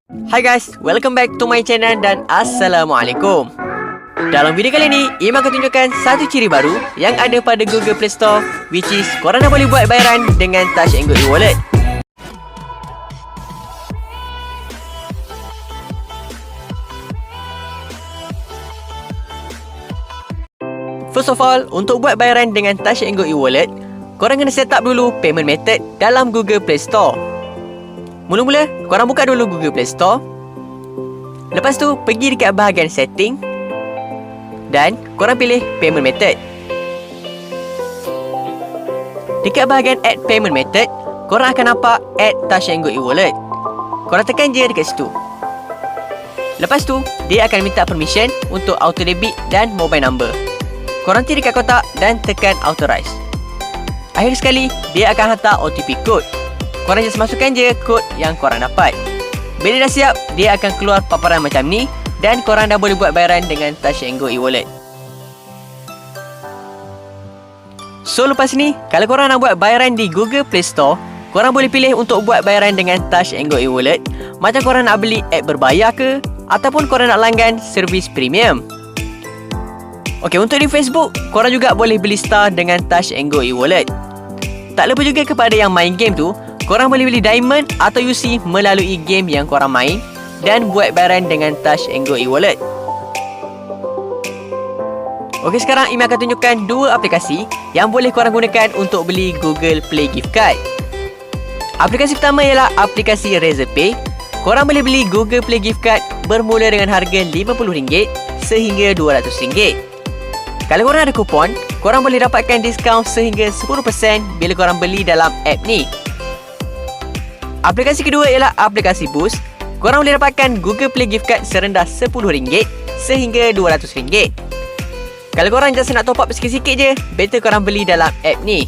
Hi guys, welcome back to my channel dan Assalamualaikum. Dalam video kali ni, Imran akan tunjukkan satu ciri baru yang ada pada Google Play Store, which is korang dah boleh buat bayaran dengan Touch and Go eWallet. First of all, untuk buat bayaran dengan Touch and Go eWallet, korang kena set up dulu payment method dalam Google Play Store. Mula-mula, korang buka dulu Google Play Store. Lepas tu, pergi dekat bahagian setting dan korang pilih payment method. Dekat bahagian add payment method, korang akan nampak add Touch and Go eWallet. Korang tekan je dekat situ. Lepas tu, dia akan minta permission untuk auto debit dan mobile number. Korang tick dekat kotak dan tekan authorize. Akhir sekali, dia akan hantar OTP code. Korang just masukkan je kod yang korang dapat. Bila dah siap, dia akan keluar paparan macam ni dan korang dah boleh buat bayaran dengan Touch and Go eWallet. So lepas ni, kalau korang nak buat bayaran di Google Play Store, korang boleh pilih untuk buat bayaran dengan Touch and Go eWallet. Macam korang nak beli app berbayar ke, ataupun korang nak langgan servis premium. Okey, untuk di Facebook, korang juga boleh beli star dengan Touch and Go eWallet. Tak lupa juga kepada yang main game tu, korang boleh beli diamond atau UC melalui game yang korang main dan buat bayaran dengan Touch and Go eWallet. Okey, sekarang Imran akan tunjukkan dua aplikasi yang boleh korang gunakan untuk beli Google Play Gift Card. Aplikasi pertama ialah aplikasi Razorpay. Korang boleh beli Google Play Gift Card bermula dengan harga RM50 sehingga RM200. Kalau korang ada kupon, korang boleh dapatkan diskaun sehingga 10% bila korang beli dalam app ni. Aplikasi kedua ialah aplikasi Boost. Korang boleh dapatkan Google Play Gift Card serendah RM10 sehingga RM200. Kalau korang just nak top up sikit-sikit je, better korang beli dalam app ni.